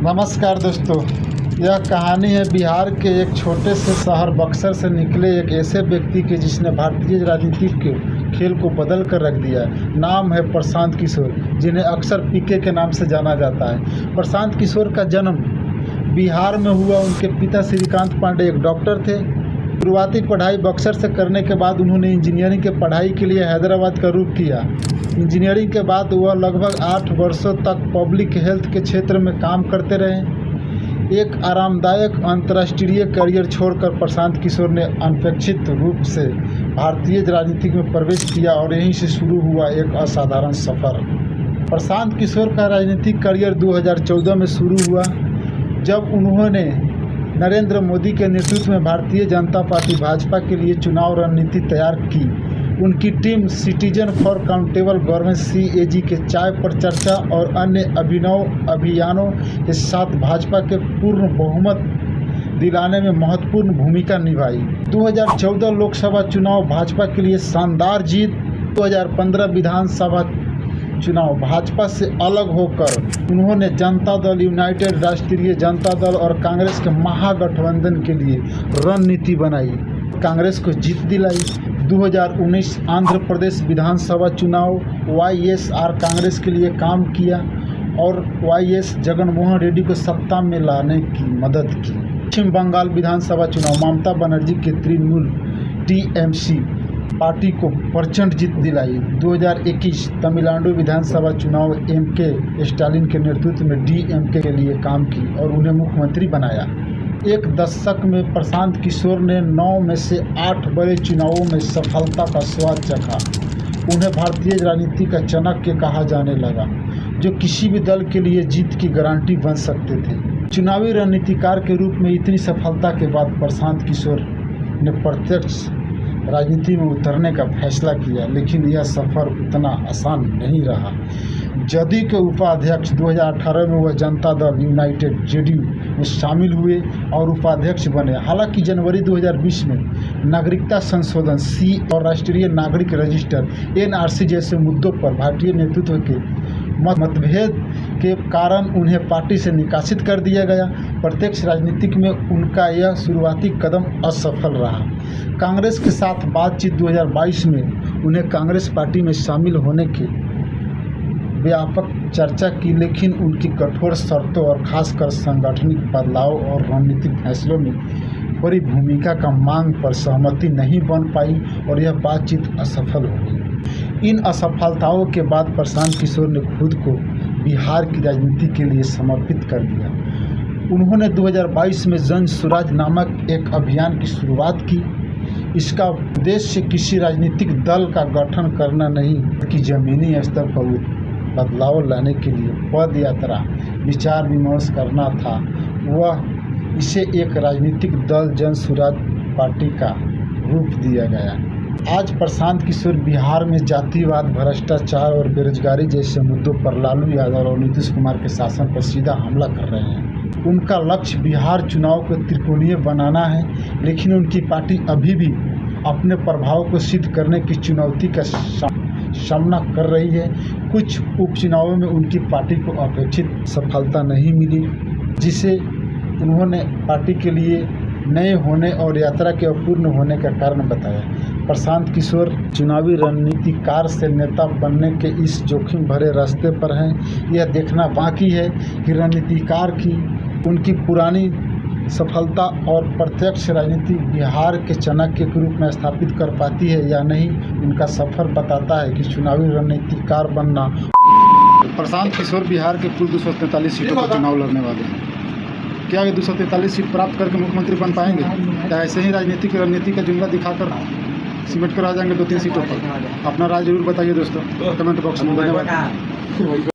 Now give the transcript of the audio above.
नमस्कार दोस्तों, यह कहानी है बिहार के एक छोटे से शहर बक्सर से निकले एक ऐसे व्यक्ति की जिसने भारतीय राजनीति के खेल को बदल कर रख दिया है। नाम है प्रशांत किशोर, जिन्हें अक्सर पीके के नाम से जाना जाता है। प्रशांत किशोर का जन्म बिहार में हुआ। उनके पिता श्रीकांत पांडे एक डॉक्टर थे। शुरुआती पढ़ाई बक्सर से करने के बाद उन्होंने इंजीनियरिंग की पढ़ाई के लिए हैदराबाद का रुख किया। इंजीनियरिंग के बाद वह लगभग 8 वर्षों तक पब्लिक हेल्थ के क्षेत्र में काम करते रहे। एक आरामदायक अंतर्राष्ट्रीय करियर छोड़कर प्रशांत किशोर ने अनपेक्षित रूप से भारतीय राजनीति में प्रवेश किया और यहीं से शुरू हुआ एक असाधारण सफ़र। प्रशांत किशोर का राजनीतिक करियर 2014 में शुरू हुआ, जब उन्होंने नरेंद्र मोदी के नेतृत्व में भारतीय जनता पार्टी भाजपा के लिए चुनाव रणनीति तैयार की। उनकी team citizen for accountable government CAG के चाय पर चर्चा और अन्य अभिनव अभियानों के साथ भाजपा के पूर्ण बहुमत दिलाने में महत्वपूर्ण भूमिका निभाई। 2014 लोकसभा चुनाव भाजपा के लिए शानदार जीत। 2015 विधानसभा चुनाव भाजपा से अलग होकर उन्होंने जनता दल यूनाइटेड, राष्ट्रीय जनता दल और कांग्रेस के महागठबंधन के लिए रणनीति बनाई, कांग्रेस को जीत दिलाई। 2019 आंध्र प्रदेश विधानसभा चुनाव YSR कांग्रेस के लिए काम किया और YS जगनमोहन रेड्डी को सत्ता में लाने की मदद की। पश्चिम बंगाल विधानसभा चुनाव ममता बनर्जी के तृणमूल TMC पार्टी को प्रचंड जीत दिलाई। 2021 तमिलनाडु विधानसभा चुनाव MK स्टालिन के नेतृत्व में DMK के लिए काम की और उन्हें मुख्यमंत्री बनाया। एक दशक में प्रशांत किशोर ने 9 में से 8 बड़े चुनावों में सफलता का स्वाद चखा। उन्हें भारतीय राजनीति का चाणक्य कहा जाने लगा, जो किसी भी दल के लिए जीत की गारंटी बन सकते थे। चुनावी रणनीतिकार के रूप में इतनी सफलता के बाद प्रशांत किशोर ने प्रत्यक्ष राजनीति में उतरने का फैसला किया, लेकिन यह सफ़र उतना आसान नहीं रहा। जदयू के उपाध्यक्ष 2018 में वह जनता दल यूनाइटेड JDU में शामिल हुए और उपाध्यक्ष बने। हालांकि जनवरी 2020 में नागरिकता संशोधन C और राष्ट्रीय नागरिक रजिस्टर NRC जैसे मुद्दों पर भारतीय नेतृत्व के मतभेद के कारण उन्हें पार्टी से निकासित कर दिया गया। प्रत्यक्ष राजनीतिक में उनका यह शुरुआती कदम असफल रहा। कांग्रेस के साथ बातचीत 2022 में उन्हें कांग्रेस पार्टी में शामिल होने की व्यापक चर्चा की, लेकिन उनकी कठोर शर्तों और खासकर सांगठनिक बदलाव और रणनीतिक फैसलों में बड़ी भूमिका का मांग पर सहमति नहीं बन पाई और यह बातचीत असफल हो गई। इन असफलताओं के बाद प्रशांत किशोर ने खुद को बिहार की राजनीति के लिए समर्पित कर दिया। उन्होंने 2022 में जन स्वराज नामक एक अभियान की शुरुआत की। इसका उद्देश्य किसी राजनीतिक दल का गठन करना नहीं, बल्कि जमीनी स्तर पर बदलाव लाने के लिए पद यात्रा विचार विमर्श करना था। वह इसे एक राजनीतिक दल जन स्वराज पार्टी का रूप दिया गया। आज प्रशांत किशोर बिहार में जातिवाद, भ्रष्टाचार और बेरोजगारी जैसे मुद्दों पर लालू यादव और नीतीश कुमार के शासन पर सीधा हमला कर रहे हैं। उनका लक्ष्य बिहार चुनाव को त्रिकोणीय बनाना है, लेकिन उनकी पार्टी अभी भी अपने प्रभाव को सिद्ध करने की चुनौती का सामना कर रही है। कुछ उपचुनावों में उनकी पार्टी को अपेक्षित सफलता नहीं मिली, जिसे उन्होंने पार्टी के लिए नए होने और यात्रा के अपूर्ण होने का कारण बताया। प्रशांत किशोर चुनावी रणनीतिकार से नेता बनने के इस जोखिम भरे रास्ते पर हैं। यह देखना बाकी है कि रणनीतिकार की उनकी पुरानी सफलता और प्रत्यक्ष राजनीति बिहार के चाणक्य के रूप में स्थापित कर पाती है या नहीं। उनका सफर बताता है कि चुनावी रणनीतिकार बनना। प्रशांत किशोर बिहार के कुल 243 सीटों पर चुनाव लड़ने वाले हैं। क्या ये 243 सीट प्राप्त करके मुख्यमंत्री बन पाएंगे, या ऐसे ही राजनीतिक रणनीति का जुमला दिखाकर सिमट कर आ जाएंगे 2-3 सीटों पर? अपना राय जरूर बताइए दोस्तों कमेंट बॉक्स में। धन्यवाद।